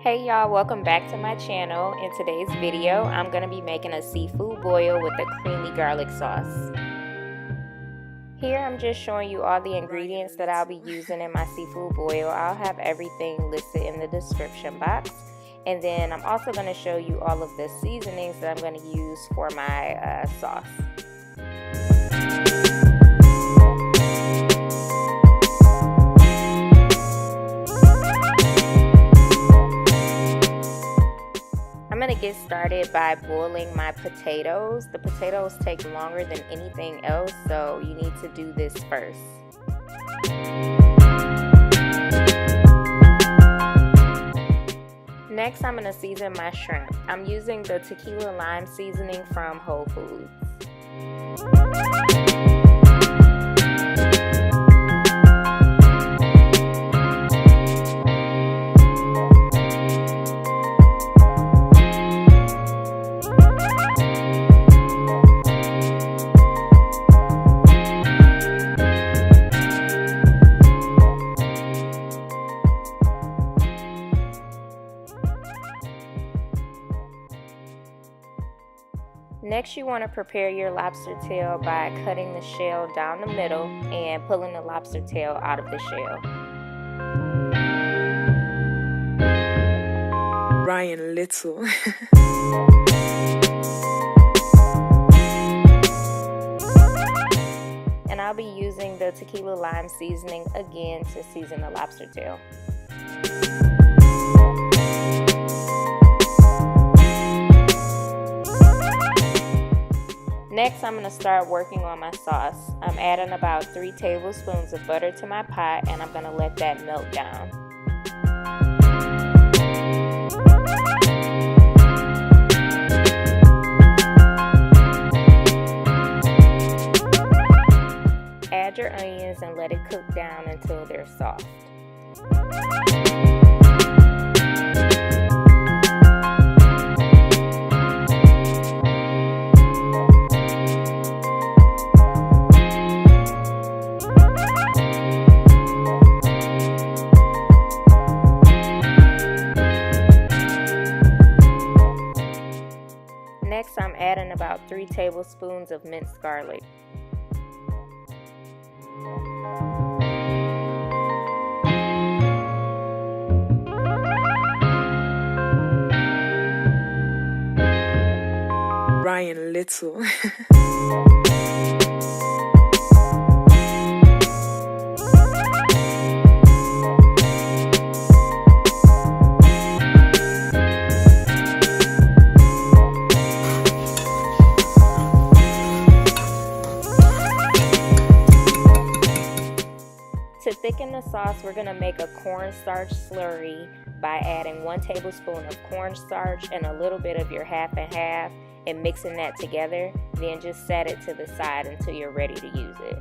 Hey y'all, welcome back to my channel. In today's video, I'm going to be making a seafood boil with a creamy garlic sauce. Here I'm just showing you all the ingredients that I'll be using in my seafood boil. I'll have everything listed in the description box. And then I'm also going to show you all of the seasonings that I'm going to use for my sauce. I'm going to get started by boiling my potatoes. The potatoes take longer than anything else, so you need to do this first. Next, I'm going to season my shrimp. I'm using the tequila lime seasoning from Whole Foods. Next, you want to prepare your lobster tail by cutting the shell down the middle and pulling the lobster tail out of the shell. Ryan Little. And I'll be using the tequila lime seasoning again to season the lobster tail. Next, I'm going to start working on my sauce. I'm adding about 3 tablespoons of butter to my pot, and I'm going to let that melt down. Add your onions and let it cook down until they're soft. Next, I'm adding about 3 tablespoons of minced garlic. Ryan Little. To thicken the sauce, we're going to make a cornstarch slurry by adding 1 tablespoon of cornstarch and a little bit of your half and half and mixing that together. Then just set it to the side until you're ready to use it.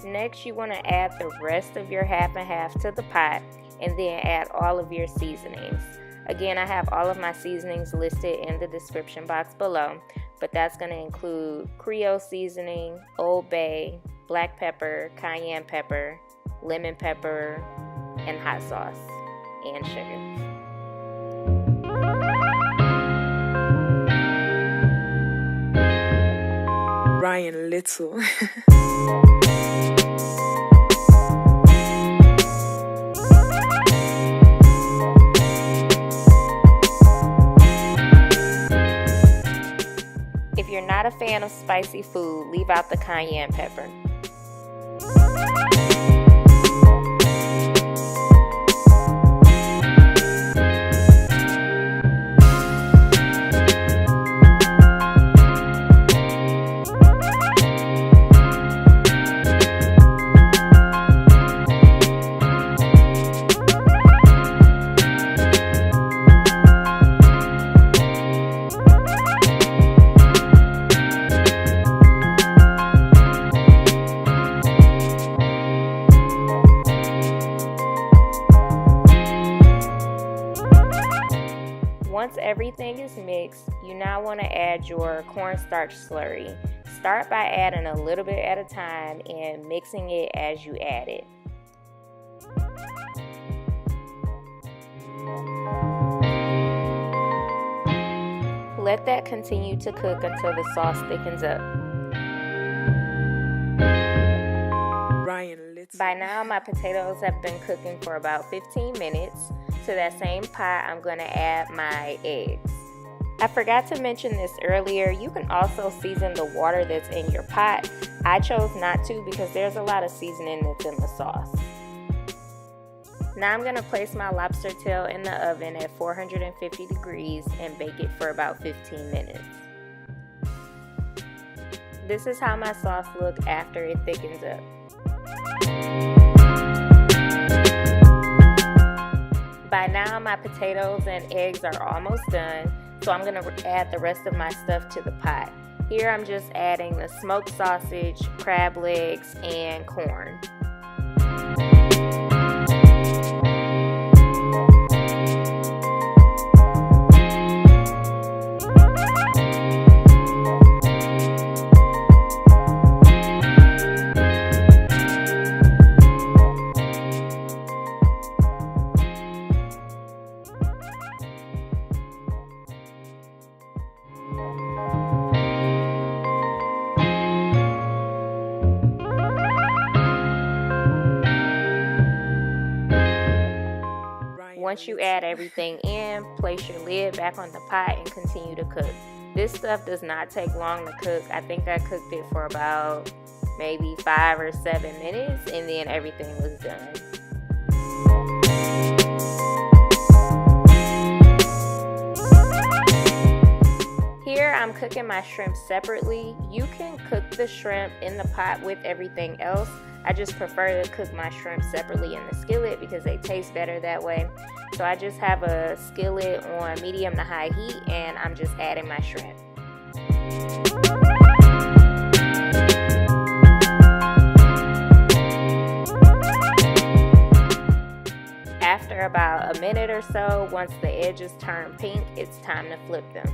Next, you want to add the rest of your half and half to the pot and then add all of your seasonings. Again, I have all of my seasonings listed in the description box below, but that's going to include Creole seasoning, Old Bay, black pepper, cayenne pepper, lemon pepper, and hot sauce, and sugar. Ryan Little. If you're not a fan of spicy food, leave out the cayenne pepper. Once everything is mixed, you now want to add your cornstarch slurry. Start by adding a little bit at a time and mixing it as you add it. Let that continue to cook until the sauce thickens up. Ryan Little. By now, my potatoes have been cooking for about 15 minutes. To that same pot, I'm going to add my eggs. I forgot to mention this earlier. You can also season the water that's in your pot. I chose not to because there's a lot of seasoning that's in the sauce. Now I'm going to place my lobster tail in the oven at 450 degrees and bake it for about 15 minutes. This is how my sauce looks after it thickens up. By now my potatoes and eggs are almost done, so I'm going to add the rest of my stuff to the pot. Here I'm just adding the smoked sausage, crab legs, and corn. Once you add everything in, place your lid back on the pot and continue to cook. This stuff does not take long to cook. I think I cooked it for about maybe 5 or 7 minutes and then everything was done. Here I'm cooking my shrimp separately. You can cook the shrimp in the pot with everything else. I just prefer to cook my shrimp separately in the skillet because they taste better that way. So I just have a skillet on medium to high heat and I'm just adding my shrimp. After about a minute or so, once the edges turn pink, it's time to flip them.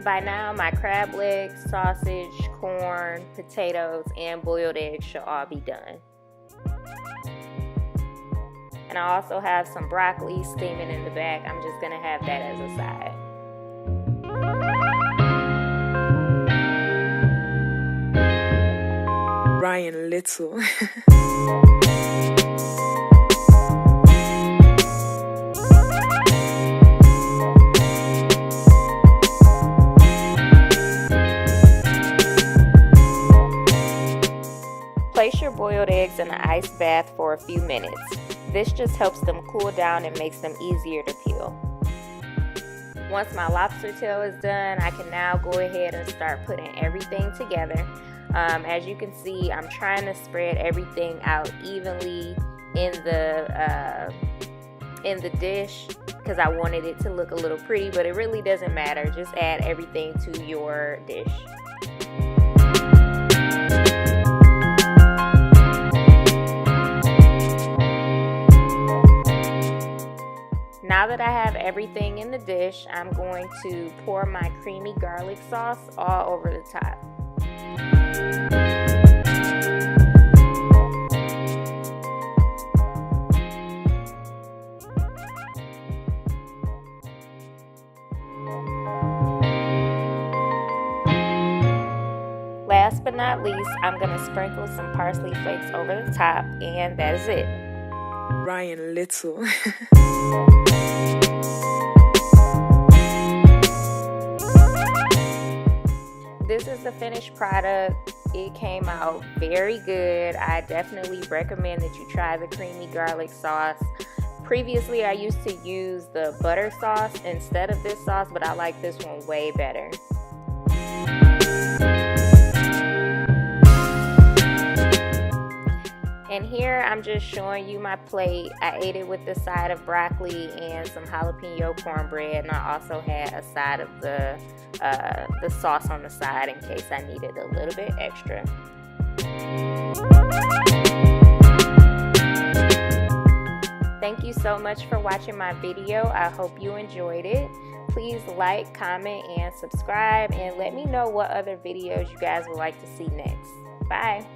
By now, my crab legs, sausage, corn, potatoes, and boiled eggs should all be done. And I also have some broccoli steaming in the back. I'm just going to have that as a side. Ryan Little. Place your boiled eggs in an ice bath for a few minutes. This just helps them cool down and makes them easier to peel. Once my lobster tail is done, I can now go ahead and start putting everything together. As you can see, I'm trying to spread everything out evenly in the dish because I wanted it to look a little pretty, but it really doesn't matter. Just add everything to your dish. Now that I have everything in the dish, I'm going to pour my creamy garlic sauce all over the top. Last but not least, I'm going to sprinkle some parsley flakes over the top, and that is it. Ryan Little. This is the finished product. It came out very good. I definitely recommend that you try the creamy garlic sauce. Previously, I used to use the butter sauce instead of this sauce, but I like this one way better. And here I'm just showing you my plate. I ate it with the side of broccoli and some jalapeno cornbread, and I also had a side of the sauce on the side in case I needed a little bit extra. Thank you so much for watching my video. I hope you enjoyed it. Please like, comment, and subscribe, and let me know what other videos you guys would like to see next. Bye.